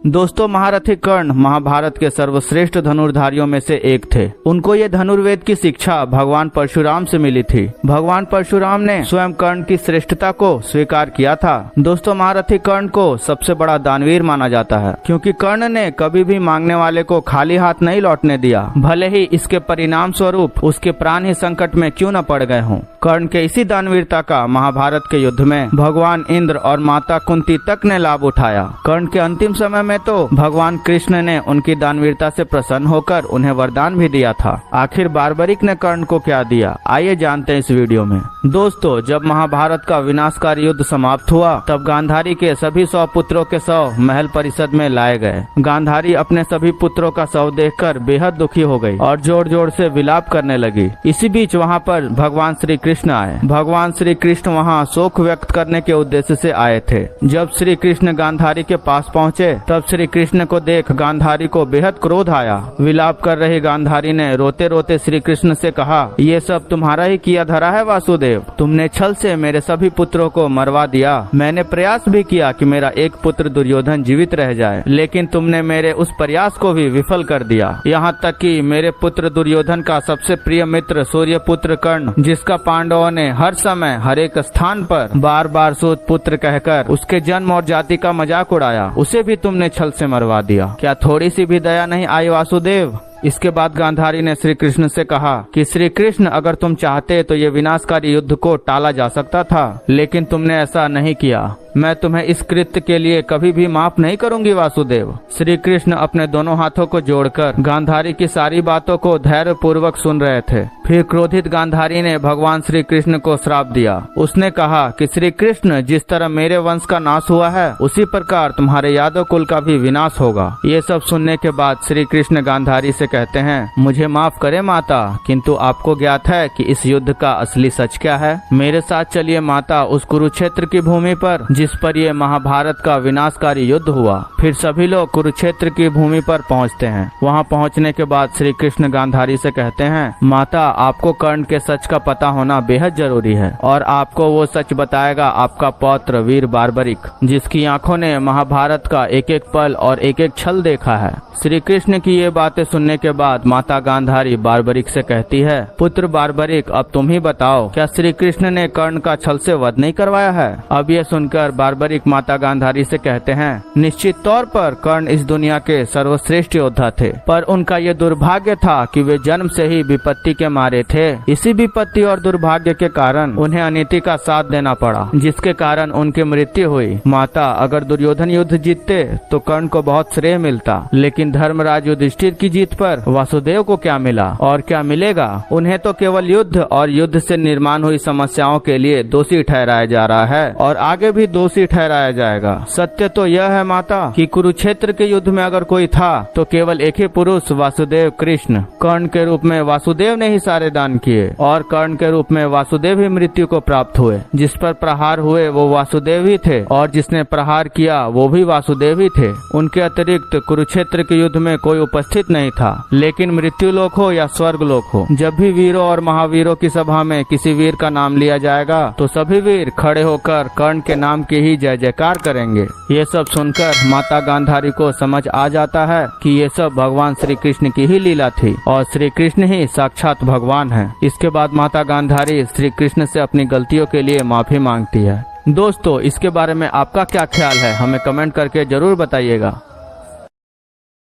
दोस्तों, महारथी कर्ण महाभारत के सर्वश्रेष्ठ धनुर्धारियों में से एक थे। उनको ये धनुर्वेद की शिक्षा भगवान परशुराम से मिली थी। भगवान परशुराम ने स्वयं कर्ण की श्रेष्ठता को स्वीकार किया था। दोस्तों, महारथी कर्ण को सबसे बड़ा दानवीर माना जाता है, क्योंकि कर्ण ने कभी भी मांगने वाले को खाली हाथ नहीं लौटने दिया, भले ही इसके परिणाम स्वरूप उसके प्राण ही संकट में क्यों न पड़ गए हों। कर्ण के इसी दानवीरता का महाभारत के युद्ध में भगवान इंद्र और माता कुंती तक ने लाभ उठाया। कर्ण के अंतिम समय में तो भगवान कृष्ण ने उनकी दानवीरता से प्रसन्न होकर उन्हें वरदान भी दिया था। आखिर बार्बरिक ने कर्ण को क्या दिया, आइए जानते हैं इस वीडियो में। दोस्तों, जब महाभारत का विनाशकारी युद्ध समाप्त हुआ, तब गांधारी के सभी 100 पुत्रों के शव महल परिषद में लाए गए। गांधारी अपने सभी पुत्रों का शव देखकर बेहद दुखी हो गई और जोर जोर से विलाप करने लगी। इसी बीच वहाँ पर भगवान श्री कृष्ण आए। भगवान श्री कृष्ण वहाँ शोक व्यक्त करने के उद्देश्य से आए थे। जब श्री कृष्ण गांधारी के पास पहुँचे, तब श्री कृष्ण को देख गांधारी को बेहद क्रोध आया। विलाप कर रही गांधारी ने रोते रोते श्री कृष्ण से कहा, ये सब तुम्हारा ही किया धरा है वासुदेव। तुमने छल से मेरे सभी पुत्रों को मरवा दिया। मैंने प्रयास भी किया कि मेरा एक पुत्र दुर्योधन जीवित रह जाए, लेकिन तुमने मेरे उस प्रयास को भी विफल कर दिया। यहाँ तक कि मेरे पुत्र दुर्योधन का सबसे प्रिय मित्र सूर्यपुत्र कर्ण, जिसका पांडवों ने हर समय हर एक स्थान पर बार बार सूत पुत्र कहकर उसके जन्म और जाति का मजाक उड़ाया, उसे भी तुमने छल से मरवा दिया। क्या थोड़ी सी भी दया नहीं आई वासुदेव? इसके बाद गांधारी ने श्री कृष्ण से कहा कि श्री कृष्ण, अगर तुम चाहते तो ये विनाशकारी युद्ध को टाला जा सकता था, लेकिन तुमने ऐसा नहीं किया। मैं तुम्हें इस कृत्य के लिए कभी भी माफ नहीं करूंगी वासुदेव। श्री कृष्ण अपने दोनों हाथों को जोड़कर गांधारी की सारी बातों को धैर्य पूर्वक सुन रहे थे। फिर क्रोधित गांधारी ने भगवान श्री कृष्ण को श्राप दिया। उसने कहा कि श्री कृष्ण, जिस तरह मेरे वंश का नाश हुआ है, उसी प्रकार तुम्हारे यादव कुल का भी विनाश होगा। ये सब सुनने के बाद श्री कृष्ण गांधारी से कहते हैं, मुझे माफ करे माता, किंतु आपको ज्ञात है कि इस युद्ध का असली सच क्या है? मेरे साथ चलिए माता उस कुरुक्षेत्र की भूमि पर, जिस पर ये महाभारत का विनाशकारी युद्ध हुआ। फिर सभी लोग कुरुक्षेत्र की भूमि पर पहुंचते हैं। वहां पहुंचने के बाद श्री कृष्ण गांधारी से कहते हैं, माता, आपको कर्ण के सच का पता होना बेहद जरूरी है, और आपको वो सच बताएगा आपका पौत्र वीर बार्बरिक, जिसकी आंखों ने महाभारत का एक एक पल और एक एक छल देखा है। श्री कृष्ण की ये बातें सुनने के बाद माता गांधारी बार्बरिक से कहती है, पुत्र बार्बरिक, अब तुम ही बताओ, क्या श्री कृष्ण ने कर्ण का छल से वध नहीं करवाया है? अब ये सुनकर बार्बरिक माता गांधारी से कहते हैं, निश्चित तौर पर कर्ण इस दुनिया के सर्वश्रेष्ठ योद्धा थे, पर उनका ये दुर्भाग्य था कि वे जन्म से ही विपत्ति के मारे थे। इसी विपत्ति और दुर्भाग्य के कारण उन्हें अनीति का साथ देना पड़ा, जिसके कारण उनकी मृत्यु हुई। माता, अगर दुर्योधन युद्ध जीतते तो कर्ण को बहुत श्रेय मिलता, लेकिन धर्मराज युधिष्ठिर की जीत पर वासुदेव को क्या मिला और क्या मिलेगा? उन्हें तो केवल युद्ध और युद्ध से निर्माण हुई समस्याओं के लिए दोषी ठहराया जा रहा है, और आगे भी दोषी ठहराया जाएगा। सत्य तो यह है माता कि कुरुक्षेत्र के युद्ध में अगर कोई था तो केवल एक ही पुरुष, वासुदेव कृष्ण। कर्ण के रूप में वासुदेव ने ही सारे दान किए, और कर्ण के रूप में वासुदेव ही मृत्यु को प्राप्त हुए। जिस पर प्रहार हुए वो वासुदेव ही थे, और जिसने प्रहार किया वो भी वासुदेव ही थे। उनके अतिरिक्त कुरुक्षेत्र के युद्ध में कोई उपस्थित नहीं था। लेकिन मृत्यु लोक हो या स्वर्ग लोक हो, जब भी वीरों और महावीरों की सभा में किसी वीर का नाम लिया जाएगा तो सभी वीर खड़े होकर कर्ण के नाम की ही जय जयकार करेंगे। ये सब सुनकर माता गांधारी को समझ आ जाता है कि ये सब भगवान श्री कृष्ण की ही लीला थी, और श्री कृष्ण ही साक्षात भगवान है। इसके बाद माता गांधारी श्री कृष्ण से अपनी गलतियों के लिए माफी मांगती है। दोस्तों, इसके बारे में आपका क्या ख्याल है, हमें कमेंट करके जरूर बताइएगा।